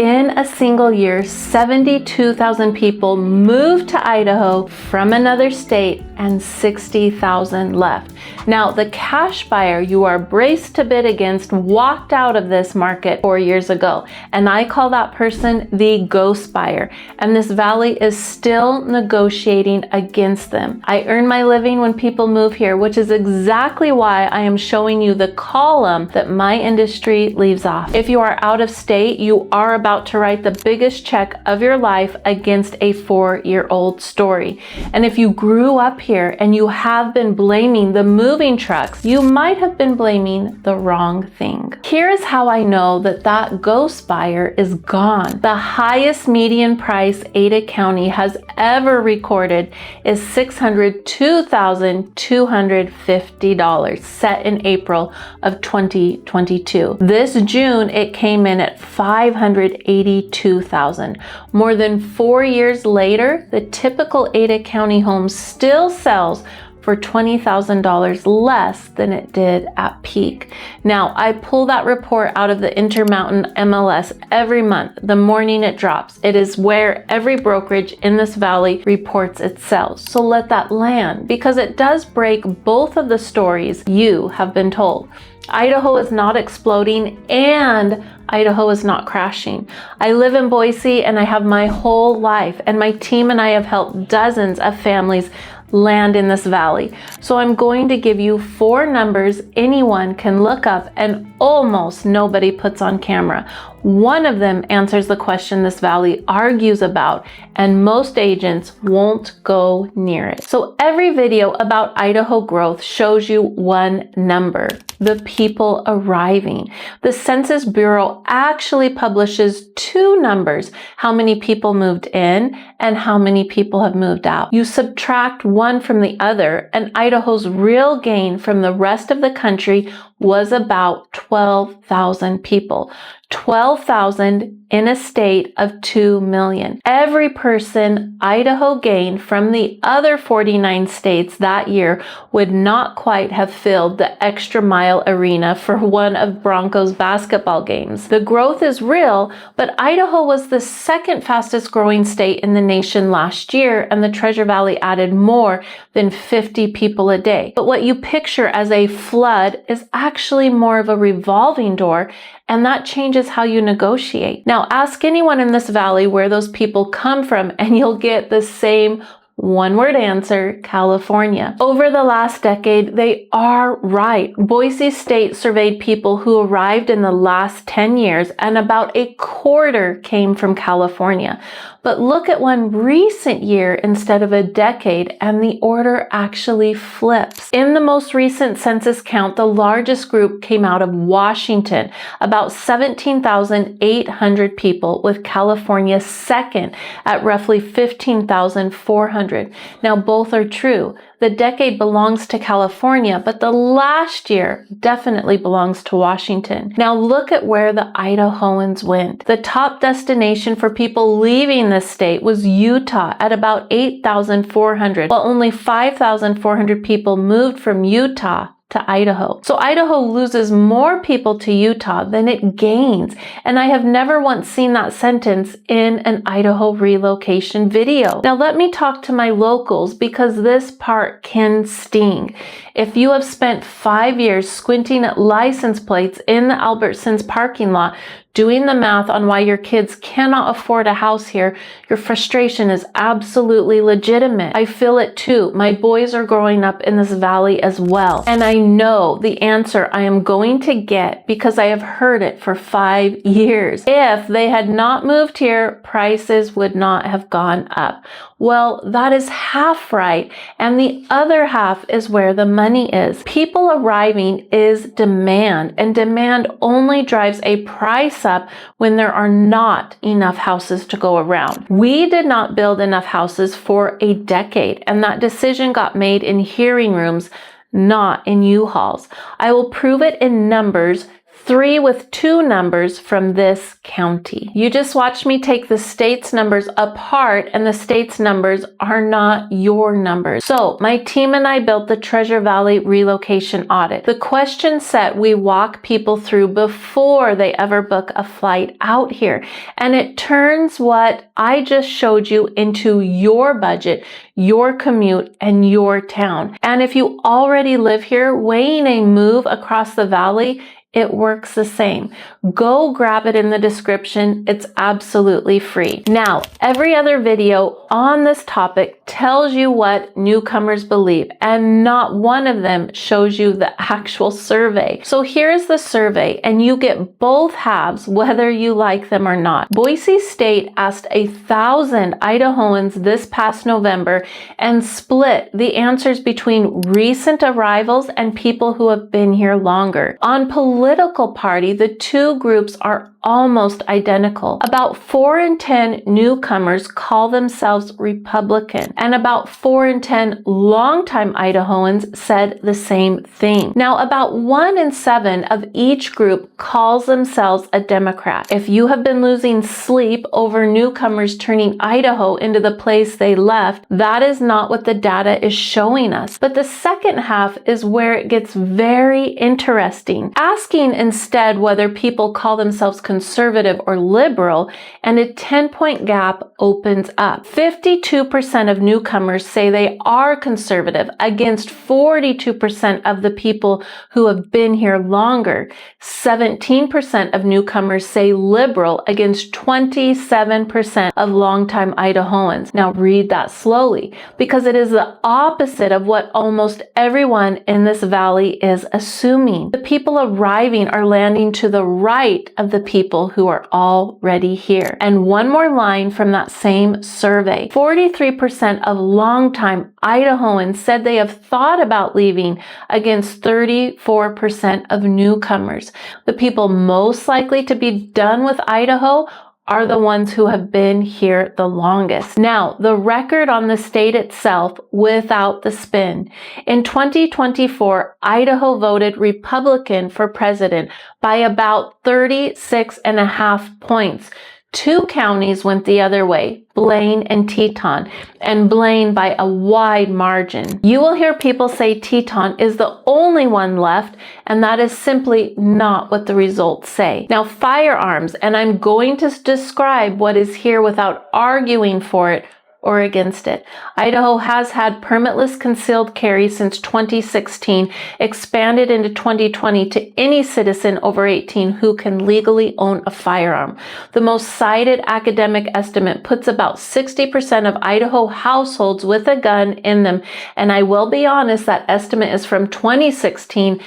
In a single year, 72,000 people moved to Idaho from another state and 60,000 left. Now, the cash buyer you are braced to bid against walked out of this market 4 years ago, and I call that person the ghost buyer, and this valley is still negotiating against them. I earn my living when people move here, which is exactly why I am showing you the column that my industry leaves off. If you are out of state, you are about to write the biggest check of your life against a 4-year-old story. And if you grew up here and you have been blaming the moving trucks, you might have been blaming the wrong thing. Here is how I know that that ghost buyer is gone. The highest median price Ada County has ever recorded is $602,250, set in April of 2022. This June, it came in at $582,000. More than 4 years later, the typical Ada County home still sells for $20,000 less than it did at peak. Now, I pull that report out of the Intermountain MLS every month, the morning it drops. It is where every brokerage in this valley reports its sales. So let that land, because it does break both of the stories you have been told. Idaho is not exploding and Idaho is not crashing. I live in Boise and I have my whole life, and my team and I have helped dozens of families land in this valley. So I'm going to give you 4 numbers anyone can look up and almost nobody puts on camera. One of them answers the question this valley argues about, and most agents won't go near it. So every video about Idaho growth shows you one number: the people arriving. The Census Bureau actually publishes 2 numbers: how many people moved in and how many people have moved out. You subtract one from the other, and Idaho's real gain from the rest of the country was about 12,000 people. 12,000 in a state of 2 million. Every person Idaho gained from the other 49 states that year would not quite have filled the extra mile arena for one of Broncos basketball games. The growth is real, but Idaho was the second fastest growing state in the nation last year, and the Treasure Valley added more than 50 people a day. But what you picture as a flood is actually more of a revolving door, and that changes how you negotiate. Now, ask anyone in this valley where those people come from, and you'll get the same one-word answer: California. Over the last decade, they are right. Boise State surveyed people who arrived in the last 10 years, and about a quarter came from California. But look at one recent year instead of a decade, and the order actually flips. In the most recent census count, the largest group came out of Washington, about 17,800 people, with California second at roughly 15,400. Now, both are true. The decade belongs to California, but the last year definitely belongs to Washington. Now look at where the Idahoans went. The top destination for people leaving this state was Utah at about 8,400, while only 5,400 people moved from Utah to Idaho. So Idaho loses more people to Utah than it gains. And I have never once seen that sentence in an Idaho relocation video. Now let me talk to my locals, because this part can sting. If you have spent 5 years squinting at license plates in the Albertsons parking lot, doing the math on why your kids cannot afford a house here, your frustration is absolutely legitimate. I feel it too. My boys are growing up in this valley as well. And I know the answer I am going to get because I have heard it for 5 years. If they had not moved here, prices would not have gone up. Well, that is half right, and the other half is where the money is. People arriving is demand, and demand only drives a price up when there are not enough houses to go around. We did not build enough houses for a decade, and that decision got made in hearing rooms, not in U-Hauls. I will prove it in numbers 3 with 2 numbers from this county. You just watched me take the state's numbers apart, and the state's numbers are not your numbers. So my team and I built the Treasure Valley relocation audit. The question set we walk people through before they ever book a flight out here. And it turns what I just showed you into your budget, your commute, and your town. And if you already live here, weighing a move across the valley, it works the same. Go grab it in the description. It's absolutely free. Now, every other video on this topic tells you what newcomers believe, and not one of them shows you the actual survey. So here's the survey, and you get both halves, whether you like them or not. Boise State asked 1,000 Idahoans this past November and split the answers between recent arrivals and people who have been here longer. On political party, the two groups are almost identical. About 4 in 10 newcomers call themselves Republican, and about 4 in 10 longtime Idahoans said the same thing. Now, about 1 in 7 of each group calls themselves a Democrat. If you have been losing sleep over newcomers turning Idaho into the place they left, that is not what the data is showing us. But the second half is where it gets very interesting. Asking instead whether people call themselves conservative or liberal, and a 10-point gap opens up. 52% of newcomers say they are conservative against 42% of the people who have been here longer. 17% of newcomers say liberal against 27% of longtime Idahoans. Now read that slowly, because it is the opposite of what almost everyone in this valley is assuming. The people arriving are landing to the right of the people who are already here. And one more line from that same survey. 43% of longtime Idahoans said they have thought about leaving against 34% of newcomers. The people most likely to be done with Idaho are the ones who have been here the longest. Now, the record on the state itself without the spin. In 2024, Idaho voted Republican for president by about 36.5 points. 2 counties went the other way, Blaine and Teton, and Blaine by a wide margin. You will hear people say Teton is the only one left, and that is simply not what the results say. Now, firearms, and I'm going to describe what is here without arguing for it or against it. Idaho has had permitless concealed carry since 2016, expanded into 2020 to any citizen over 18 who can legally own a firearm. The most cited academic estimate puts about 60% of Idaho households with a gun in them, and I will be honest, that estimate is from 2016.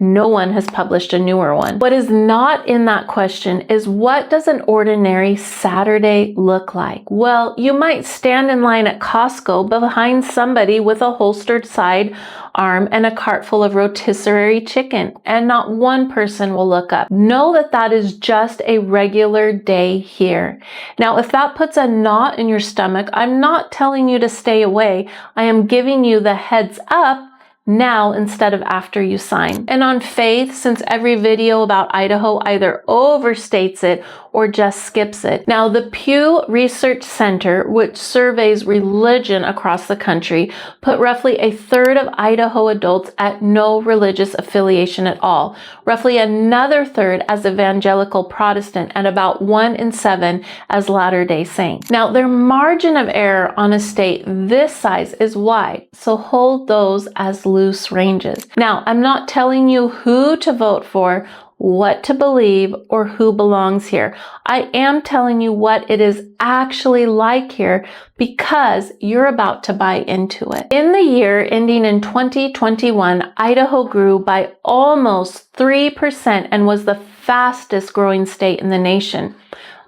No one has published a newer one. What is not in that question is, what does an ordinary Saturday look like? Well, you might stand in line at Costco behind somebody with a holstered sidearm and a cart full of rotisserie chicken, and not one person will look up. Know that that is just a regular day here. Now, if that puts a knot in your stomach, I'm not telling you to stay away. I am giving you the heads up now instead of after you sign. And on faith, since every video about Idaho either overstates it or just skips it. Now, the Pew Research Center, which surveys religion across the country, put roughly 1/3 of Idaho adults at no religious affiliation at all, roughly another third as evangelical Protestant, and about 1 in 7 as Latter-day Saint. Now, their margin of error on a state this size is wide, so hold those as loose ranges. Now, I'm not telling you who to vote for, what to believe, or who belongs here. I am telling you what it is actually like here, because you're about to buy into it. In the year ending in 2021, Idaho grew by almost 3% and was the fastest growing state in the nation.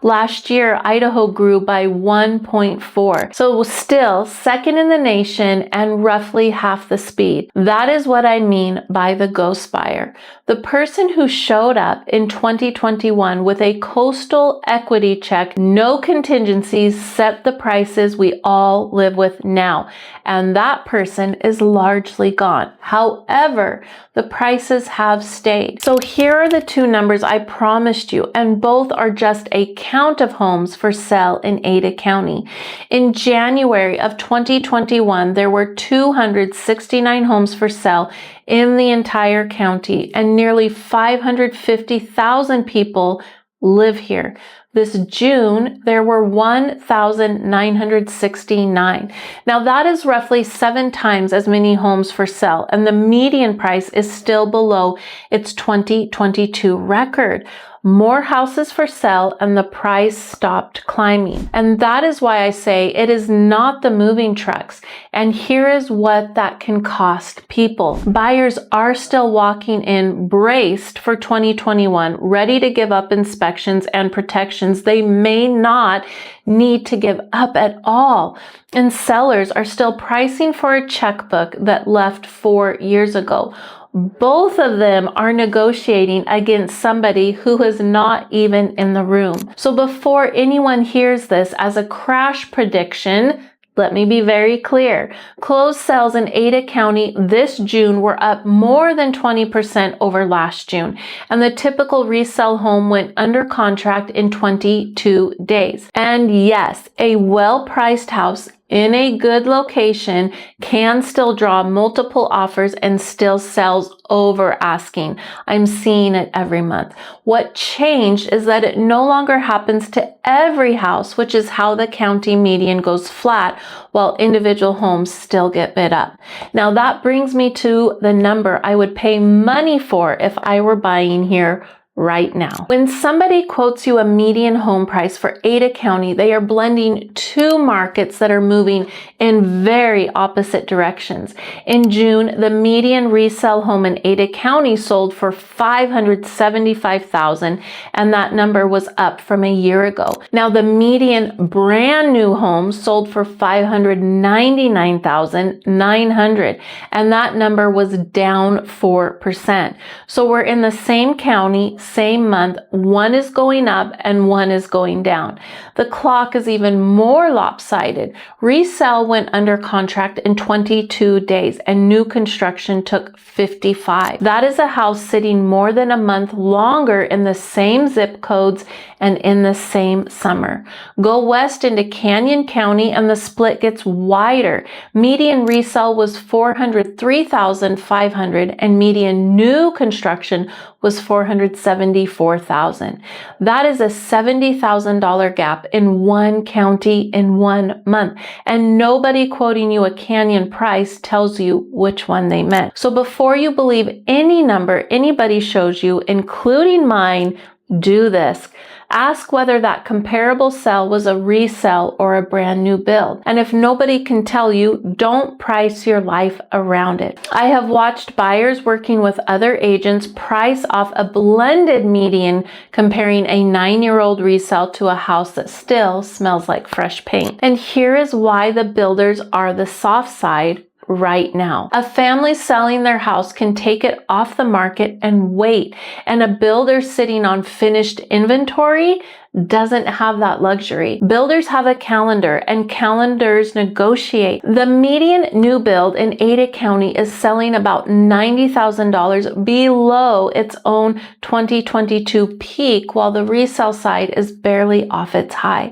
Last year, Idaho grew by 1.4. So it was still second in the nation and roughly half the speed. That is what I mean by the ghost buyer. The person who showed up in 2021 with a coastal equity check, no contingencies, set the prices we all live with now. And that person is largely gone. However, the prices have stayed. So here are the two numbers I promised you, and both are just a count of homes for sale in Ada County. In January of 2021, there were 269 homes for sale in the entire county, and nearly 550,000 people live here. This June, there were 1,969. Now that is roughly 7 times as many homes for sale, and the median price is still below its 2022 record. More houses for sale and the price stopped climbing. And that is why I say it is not the moving trucks. And here is what that can cost people. Buyers are still walking in braced for 2021, ready to give up inspections and protections they may not need to give up at all. And sellers are still pricing for a checkbook that left 4 years ago. Both of them are negotiating against somebody who is not even in the room. So before anyone hears this as a crash prediction, let me be very clear. Closed sales in Ada County this June were up more than 20% over last June, and the typical resale home went under contract in 22 days. And yes, a well-priced house in a good location can still draw multiple offers and still sells over asking. I'm seeing it every month. What changed is that it no longer happens to every house, which is how the county median goes flat while individual homes still get bid up. Now that brings me to the number I would pay money for if I were buying here right now. When somebody quotes you a median home price for Ada County, they are blending two markets that are moving in very opposite directions. In June, the median resale home in Ada County sold for $575,000, and that number was up from a year ago. Now, the median brand new home sold for $599,900, and that number was down 4%. So we're in the same county, same month, one is going up and one is going down. The clock is even more lopsided. Resale went under contract in 22 days and new construction took 55. That is a house sitting more than a month longer in the same zip codes and in the same summer. Go west into Canyon County and the split gets wider. Median resale was $403,500 and median new construction was $474,000. That is a $70,000 gap in one county in 1 month. And nobody quoting you a Canyon price tells you which one they meant. So before you believe any number anybody shows you, including mine, do this. Ask whether that comparable sale was a resale or a brand new build. And if nobody can tell you, don't price your life around it. I have watched buyers working with other agents price off a blended median comparing a 9-year-old resale to a house that still smells like fresh paint. And here is why the builders are the soft side right now. A family selling their house can take it off the market and wait, and a builder sitting on finished inventory doesn't have that luxury. Builders have a calendar and calendars negotiate. The median new build in Ada County is selling about $90,000 below its own 2022 peak, while the resale side is barely off its high.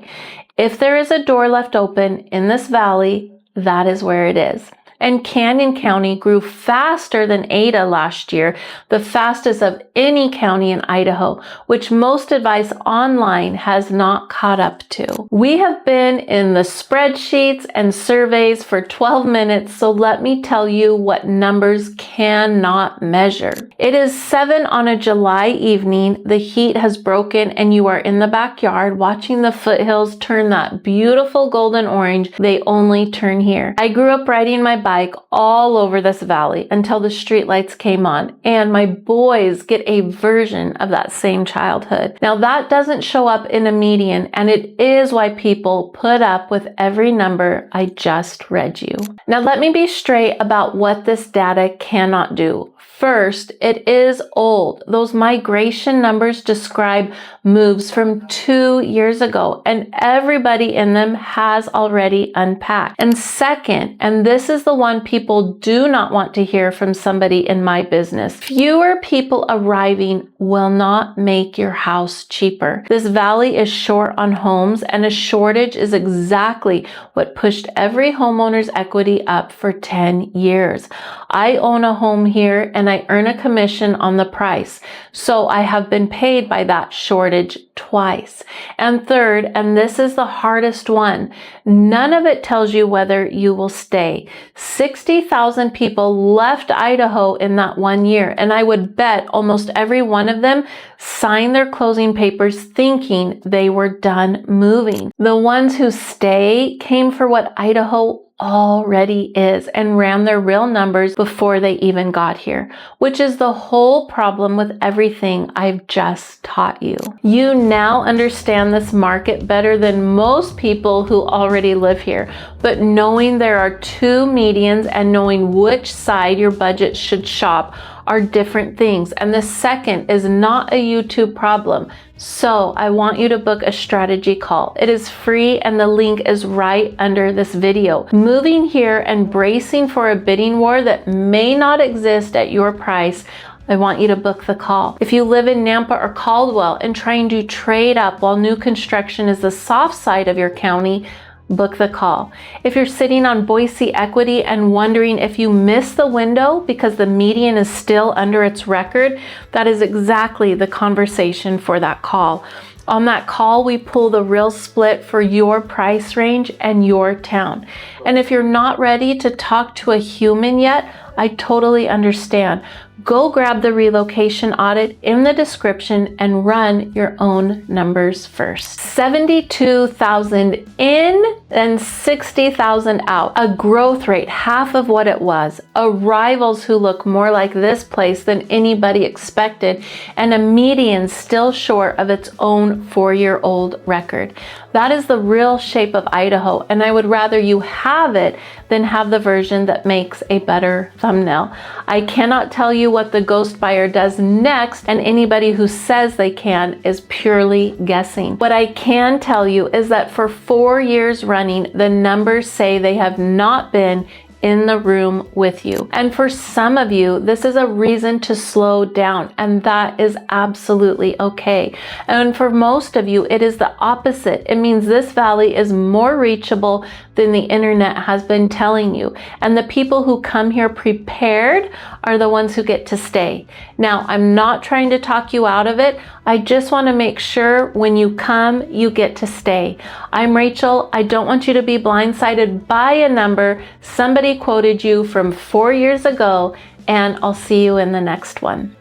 If there is a door left open in this valley, that is where it is. And Canyon County grew faster than Ada last year, the fastest of any county in Idaho, which most advice online has not caught up to. We have been in the spreadsheets and surveys for 12 minutes, so let me tell you what numbers cannot measure. It is 7 on a July evening, the heat has broken, and you are in the backyard watching the foothills turn that beautiful golden orange they only turn here. I grew up riding my bike bike all over this valley until the streetlights came on, and my boys get a version of that same childhood. Now that doesn't show up in a median, and it is why people put up with every number I just read you. Now let me be straight about what this data cannot do. First, it is old. Those migration numbers describe moves from 2 years ago, and everybody in them has already unpacked. And second, and this is the one people do not want to hear from somebody in my business, fewer people arriving will not make your house cheaper. This valley is short on homes, and a shortage is exactly what pushed every homeowner's equity up for 10 years. I own a home here, and I earn a commission on the price. So I have been paid by that shortage twice. And third, and this is the hardest one, none of it tells you whether you will stay. 60,000 people left Idaho in that 1 year, and I would bet almost every one of them signed their closing papers thinking they were done moving. The ones who stay came for what Idaho already is and ran their real numbers before they even got here, which is the whole problem with everything I've just taught you. You now understand this market better than most people who already live here, but knowing there are two medians and knowing which side your budget should shop are different things. And the second is not a YouTube problem. So I want you to book a strategy call. It is free and the link is right under this video. Moving here and bracing for a bidding war that may not exist at your price, I want you to book the call. If you live in Nampa or Caldwell and trying to trade up while new construction is the soft side of your county, book the call. If you're sitting on Boise equity and wondering if you missed the window because the median is still under its record, that is exactly the conversation for that call. On that call, we pull the real split for your price range and your town. And if you're not ready to talk to a human yet, I totally understand. Go grab the relocation audit in the description and run your own numbers first. 72,000 in and 60,000 out. A growth rate half of what it was. Arrivals who look more like this place than anybody expected, and a median still short of its own 4-year-old record. That is the real shape of Idaho, and I would rather you have it than have the version that makes a better thumbnail. I cannot tell you what the ghost buyer does next, and anybody who says they can is purely guessing. What I can tell you is that for 4 years running, the numbers say they have not been in the room with you. And for some of you, this is a reason to slow down, and that is absolutely okay. And for most of you, it is the opposite. It means this valley is more reachable than the internet has been telling you. And the people who come here prepared are the ones who get to stay. Now, I'm not trying to talk you out of it. I just want to make sure when you come, you get to stay. I'm Rachel. I don't want you to be blindsided by a number somebody quoted you from 4 years ago, and I'll see you in the next one.